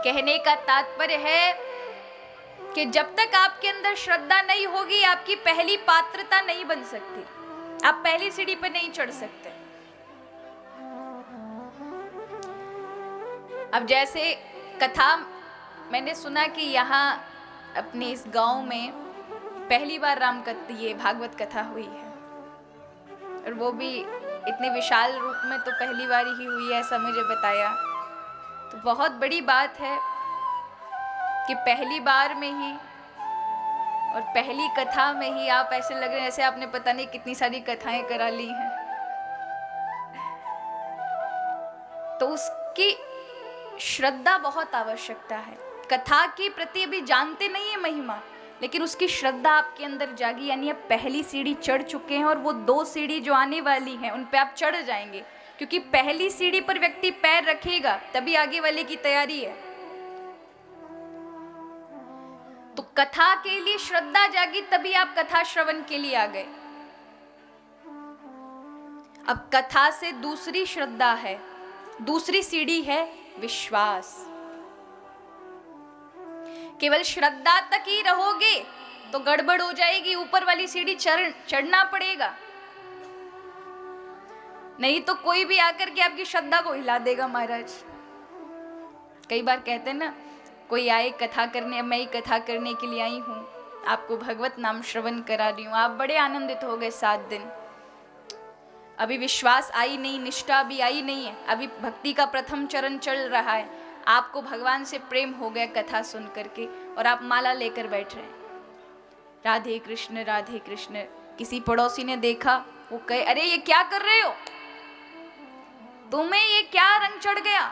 कहने का तात्पर्य है कि जब तक आपके अंदर श्रद्धा नहीं होगी, आपकी पहली पात्रता नहीं बन सकती, आप पहली सीढ़ी पर नहीं चढ़ सकते। अब जैसे कथा मैंने सुना कि यहाँ अपने इस गांव में पहली बार ये भागवत कथा हुई है, और वो भी इतने विशाल रूप में तो पहली बार ही हुई है, ऐसा मुझे बताया। तो बहुत बड़ी बात है कि पहली बार में ही और पहली कथा में ही आप ऐसे लग रहे हैं जैसे आपने पता नहीं कितनी सारी कथाएं करा ली हैं। तो उसकी श्रद्धा बहुत आवश्यकता है। कथा के प्रति अभी जानते नहीं है महिमा, लेकिन उसकी श्रद्धा आपके अंदर जागी, यानी आप पहली सीढ़ी चढ़ चुके हैं और वो 2 सीढ़ी जो आने वाली हैं उन पे आप चढ़ जाएंगे, क्योंकि पहली सीढ़ी पर व्यक्ति पैर रखेगा तभी आगे वाले की तैयारी है। तो कथा के लिए श्रद्धा जागी तभी आप कथा श्रवण के लिए आ गए। अब कथा से दूसरी श्रद्धा है, दूसरी सीढ़ी है विश्वास। केवल श्रद्धा तक ही रहोगे तो गड़बड़ हो जाएगी, ऊपर वाली सीढ़ी चढ़ना पड़ेगा, नहीं तो कोई भी आकर के आपकी श्रद्धा को हिला देगा। महाराज कई बार कहते हैं ना, कोई आए कथा करने, मैं ही कथा करने के लिए आई हूँ, आपको भगवत नाम श्रवण करा रही हूँ, आप बड़े आनंदित हो गए 7 दिन, अभी विश्वास आई नहीं, निष्ठा भी आई नहीं है, अभी भक्ति का प्रथम चरण चल रहा है, आपको भगवान से प्रेम हो गया कथा सुन करके, और आप माला लेकर बैठ रहे हैं, राधे कृष्ण राधे कृष्ण। किसी पड़ोसी ने देखा, वो कहे अरे ये क्या कर रहे हो, तुम्हें ये क्या रंग चढ़ गया।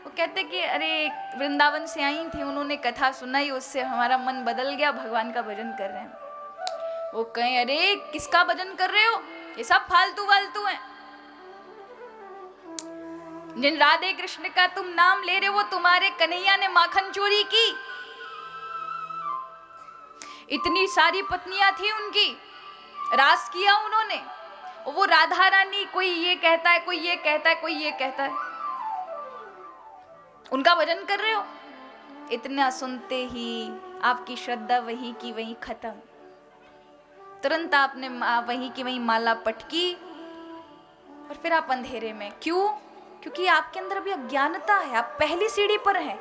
वो कहते कि अरे वृंदावन से आई थी, उन्होंने कथा सुनाई, उससे हमारा मन बदल गया, भगवान का भजन कर रहे हैं। वो कहे अरे किसका भजन कर रहे हो, ये सब फालतू वालतू हैं, जिन राधे कृष्ण का तुम नाम ले रहे हो, तुम्हारे कन्हैया ने माखन चोरी की, इतनी सारी पत्नियां थी उनकी, रास किया उन्होंने, और वो राधा रानी, कोई ये कहता है, कोई ये कहता है, कोई ये कहता है, उनका भजन कर रहे हो। इतना सुनते ही आपकी श्रद्धा वहीं की वहीं खत्म, तुरंत आपने वहीं की वहीं माला पटकी, और फिर आप अंधेरे में। क्यों? क्योंकि आपके अंदर अभी अज्ञानता है, आप पहली सीढ़ी पर हैं।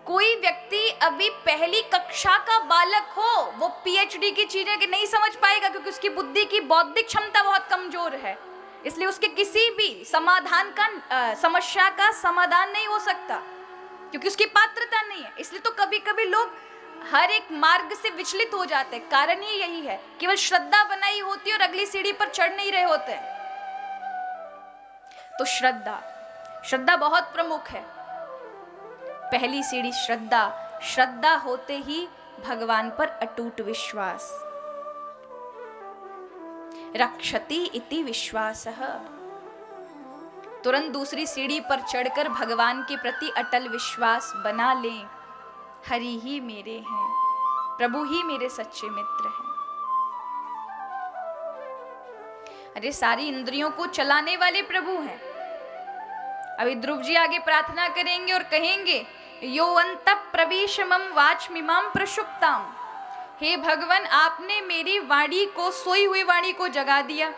कोई व्यक्ति अभी पहली कक्षा का बालक हो, वो पीएचडी की चीजें नहीं समझ पाएगा, क्योंकि उसकी बुद्धि की बौद्धिक क्षमता बहुत कमजोर है, इसलिए उसके किसी भी समस्या का समाधान नहीं हो सकता, क्योंकि उसकी पात्रता नहीं है। इसलिए तो कभी कभी लोग हर एक मार्ग से विचलित हो जाते हैं, कारण ही यही है, केवल श्रद्धा बनाई होती है और अगली सीढ़ी पर चढ़ नहीं रहे होते। तो श्रद्धा बहुत प्रमुख है। पहली सीढ़ी श्रद्धा होते ही भगवान पर अटूट विश्वास, रक्षति इति विश्वासः। तुरंत दूसरी सीढ़ी पर चढ़कर भगवान के प्रति अटल विश्वास बना लें। हरि ही मेरे हैं, प्रभु ही मेरे सच्चे मित्र हैं। अरे सारी इंद्रियों को चलाने वाले प्रभु हैं। अभी ध्रुव जी आगे प्रार्थना करेंगे और कहेंगे, यो अंतः प्रवेशमं वाचमिमां प्रसुप्ताम। हे भगवान, आपने मेरी वाणी को, सोई हुई वाणी को जगा दिया।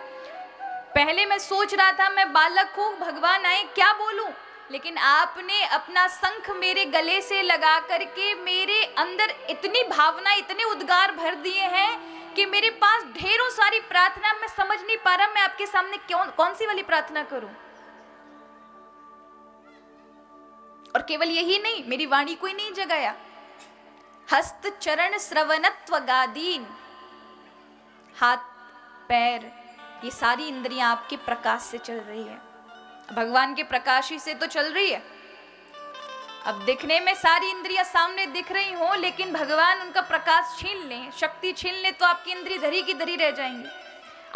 पहले मैं सोच रहा था मैं बालक हूँ, भगवान आए क्या बोलूं, लेकिन आपने अपना शंख मेरे गले से लगा करके मेरे अंदर इतनी भावना, इतने उद्गार भर दिए हैं कि मेरे पास ढेरों सारी प्रार्थना, मैं समझ नहीं पा रहा मैं आपके सामने कौन सी वाली प्रार्थना करूं। और केवल यही नहीं, मेरी वाणी को ही नहीं जगाया, हस्त चरण श्रवणत्व गादीन, हाथ पैर, ये सारी इंद्रियां आपके प्रकाश से चल रही है, भगवान के प्रकाश ही से तो चल रही है। अब दिखने में सारी इंद्रियां सामने दिख रही हो, लेकिन भगवान उनका प्रकाश छीन लें, शक्ति छीन ले, तो आपकी इंद्रिय धरी की धरी रह जाएंगी।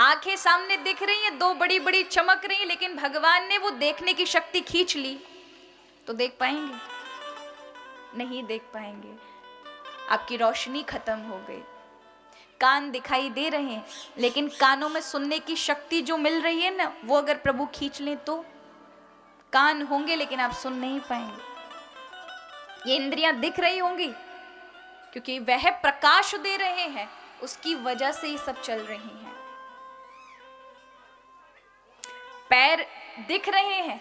आंखें सामने दिख रही हैं, 2 बड़ी बड़ी चमक रही हैं, लेकिन भगवान ने वो देखने की शक्ति खींच ली, तो देख पाएंगे? नहीं देख पाएंगे, आपकी रोशनी खत्म हो गई। कान दिखाई दे रहे हैं, लेकिन कानों में सुनने की शक्ति जो मिल रही है ना, वो अगर प्रभु खींच लें तो कान होंगे लेकिन आप सुन नहीं पाएंगे। ये इंद्रियां दिख रही होंगी क्योंकि वह प्रकाश दे रहे हैं, उसकी वजह से ये सब चल रही हैं। पैर दिख रहे हैं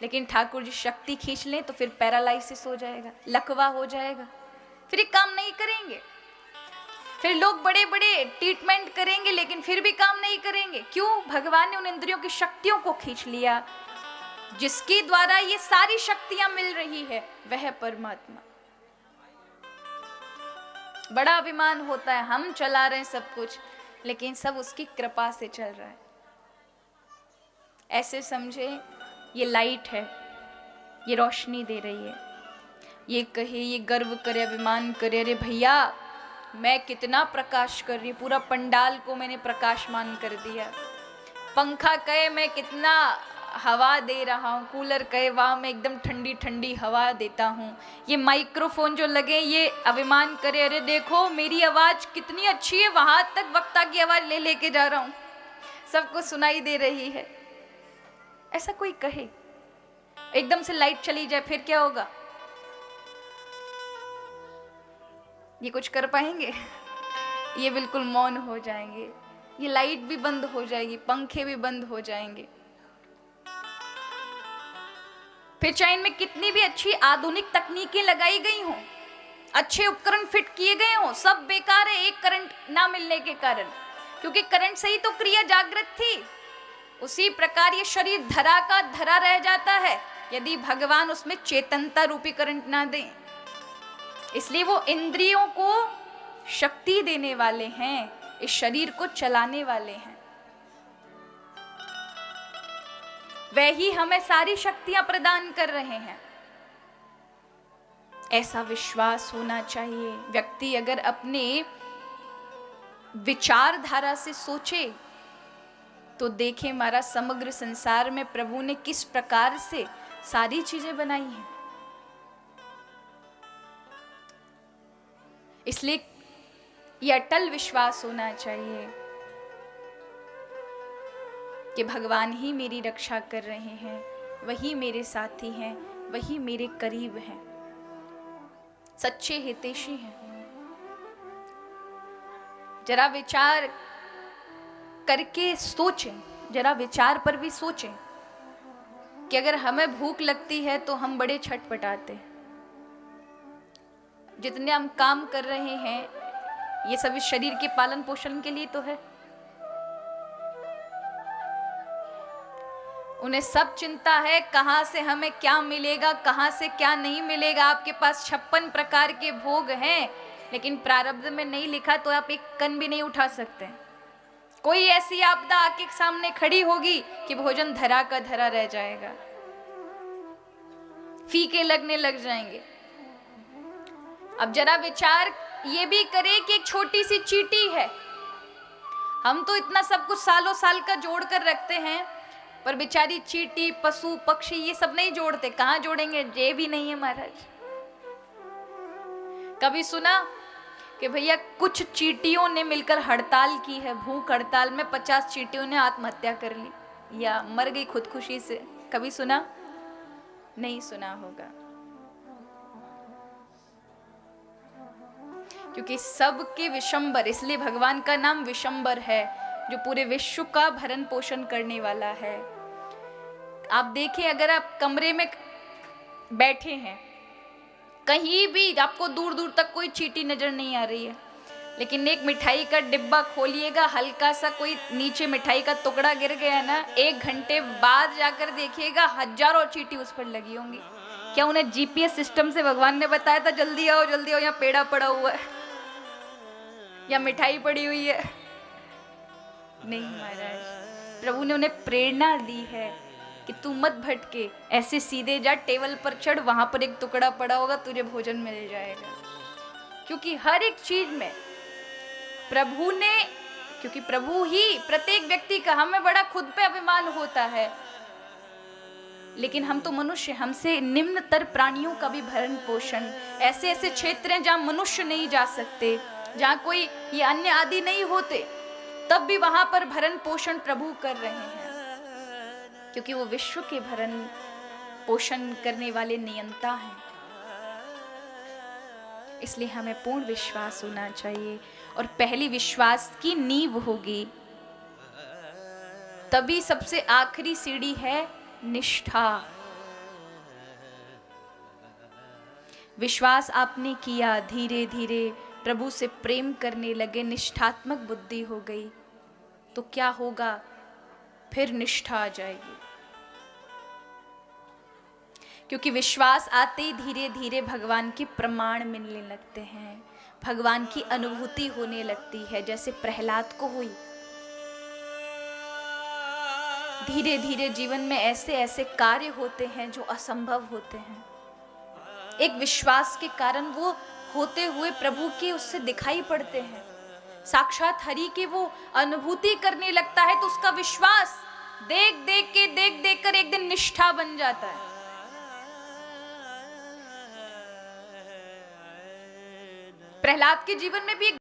लेकिन ठाकुर जी शक्ति खींच लें तो फिर पैरालाइसिस हो जाएगा, लकवा हो जाएगा, फिर ये काम नहीं करेंगे। फिर लोग बड़े बड़े ट्रीटमेंट करेंगे लेकिन फिर भी काम नहीं करेंगे। क्यों? भगवान ने उन इंद्रियों की शक्तियों को खींच लिया, जिसके द्वारा ये सारी शक्तियां मिल रही है, वह परमात्मा। बड़ा अभिमान होता है, हम चला रहे हैं सब कुछ, लेकिन सब उसकी कृपा से चल रहा है। ऐसे समझे ये लाइट है, ये रोशनी दे रही है। ये कहे, ये गर्व करे, अभिमान करे, अरे भैया मैं कितना प्रकाश कर रही हूँ, पूरा पंडाल को मैंने प्रकाशमान कर दिया। पंखा कहे मैं कितना हवा दे रहा हूँ, कूलर कहे वाह मैं एकदम ठंडी ठंडी हवा देता हूँ। ये माइक्रोफोन जो लगे ये अभिमान करे, अरे देखो मेरी आवाज़ कितनी अच्छी है, वहाँ तक वक्ता की आवाज़ ले लेके जा रहा हूँ, सबको सुनाई दे रही है। ऐसा कोई कहे, एकदम से लाइट चली जाए फिर क्या होगा? ये कुछ कर पाएंगे? ये बिल्कुल मौन हो जाएंगे, ये लाइट भी बंद हो जाएगी, पंखे भी बंद हो जाएंगे। फिर चाहे इनमें कितनी भी अच्छी आधुनिक तकनीकें लगाई गई हों, अच्छे उपकरण फिट किए गए हों, सब बेकार है एक करंट ना मिलने के कारण, क्योंकि करंट से ही तो क्रिया जागृत थी। उसी प्रकार ये शरीर धरा का धरा रह जाता है यदि भगवान उसमें चेतनता रूपी करंट ना दें। इसलिए वो इंद्रियों को शक्ति देने वाले हैं, इस शरीर को चलाने वाले हैं। वही हमें सारी शक्तियां प्रदान कर रहे हैं, ऐसा विश्वास होना चाहिए। व्यक्ति अगर अपने विचारधारा से सोचे तो देखे महाराज समग्र संसार में प्रभु ने किस प्रकार से सारी चीजें बनाई हैं। इसलिए यह अटल विश्वास होना चाहिए कि भगवान ही मेरी रक्षा कर रहे हैं, वही मेरे साथी हैं, वही मेरे करीब हैं, सच्चे हितैषी हैं। जरा विचार करके सोचें, जरा विचार पर भी सोचें कि अगर हमें भूख लगती है तो हम बड़े छटपटाते हैं। जितने हम काम कर रहे हैं ये सभी शरीर के पालन पोषण के लिए तो है। उन्हें सब चिंता है कहाँ से हमें क्या मिलेगा, कहाँ से क्या नहीं मिलेगा। आपके पास 56 प्रकार के भोग हैं, लेकिन प्रारब्ध में नहीं लिखा तो आप एक कण भी नहीं उठा सकते। कोई ऐसी आपदा आके सामने खड़ी होगी कि भोजन धरा का धरा रह जाएगा, फीके लगने लग जाएंगे। अब जरा विचार ये भी करें कि एक छोटी सी चींटी है, हम तो इतना सब कुछ सालों साल का जोड़ कर रखते हैं, पर बेचारी चींटी, पशु पक्षी ये सब नहीं जोड़ते। कहाँ जोड़ेंगे? ये भी नहीं है महाराज। कभी सुना कि भैया कुछ चींटियों ने मिलकर हड़ताल की है, भूख हड़ताल में 50 चींटियों ने आत्महत्या कर ली या मर गई खुदकुशी से? कभी सुना? नहीं सुना होगा, क्योंकि सबके विशंबर, इसलिए भगवान का नाम विशंबर है, जो पूरे विश्व का भरण पोषण करने वाला है। आप देखिए, अगर आप कमरे में बैठे हैं, कहीं भी आपको दूर दूर तक कोई चींटी नजर नहीं आ रही है, लेकिन एक मिठाई का डिब्बा खोलिएगा, हल्का सा कोई नीचे मिठाई का टुकड़ा गिर गया ना, 1 घंटे बाद जाकर देखिएगा हजारों चींटी उस पर लगी होंगी। क्या उन्हें जीपीएस सिस्टम से भगवान ने बताया था जल्दी आओ जल्दी आओ, यहाँ पेड़ा पड़ा हुआ है या मिठाई पड़ी हुई है? नहीं महाराज, प्रभु ने उन्हें प्रेरणा दी है कि तू मत भटके, ऐसे सीधे जा, टेबल पर चढ़, वहां पर एक टुकड़ा पड़ा होगा, तुझे भोजन मिल जाएगा। क्योंकि हर एक चीज में प्रभु ने, क्योंकि प्रभु ही प्रत्येक व्यक्ति का, हमें बड़ा खुद पे अभिमान होता है, लेकिन हम तो मनुष्य, हमसे निम्नतर प्राणियों का भी भरण पोषण, ऐसे ऐसे क्षेत्र हैं जहाँ मनुष्य नहीं जा सकते, जहाँ कोई ये अन्य आदि नहीं होते, तब भी वहां पर भरण पोषण प्रभु कर रहे हैं, क्योंकि वो विश्व के भरण पोषण करने वाले नियंता हैं। इसलिए हमें पूर्ण विश्वास होना चाहिए। और पहली विश्वास की नींव होगी, तभी सबसे आखिरी सीढ़ी है निष्ठा। विश्वास आपने किया, धीरे धीरे प्रभु से प्रेम करने लगे, निष्ठात्मक बुद्धि हो गई, तो क्या होगा? फिर निष्ठा आ जाएगी। क्योंकि विश्वास आते ही धीरे धीरे भगवान के प्रमाण मिलने लगते हैं, भगवान की अनुभूति होने लगती है, जैसे प्रहलाद को हुई। धीरे धीरे जीवन में ऐसे ऐसे कार्य होते हैं जो असंभव होते हैं, एक विश्वास के कारण वो होते हुए प्रभु के उससे दिखाई पड़ते हैं, साक्षात हरि की वो अनुभूति करने लगता है, तो उसका विश्वास देख देख कर एक दिन निष्ठा बन जाता है। प्रहलाद के जीवन में भी एक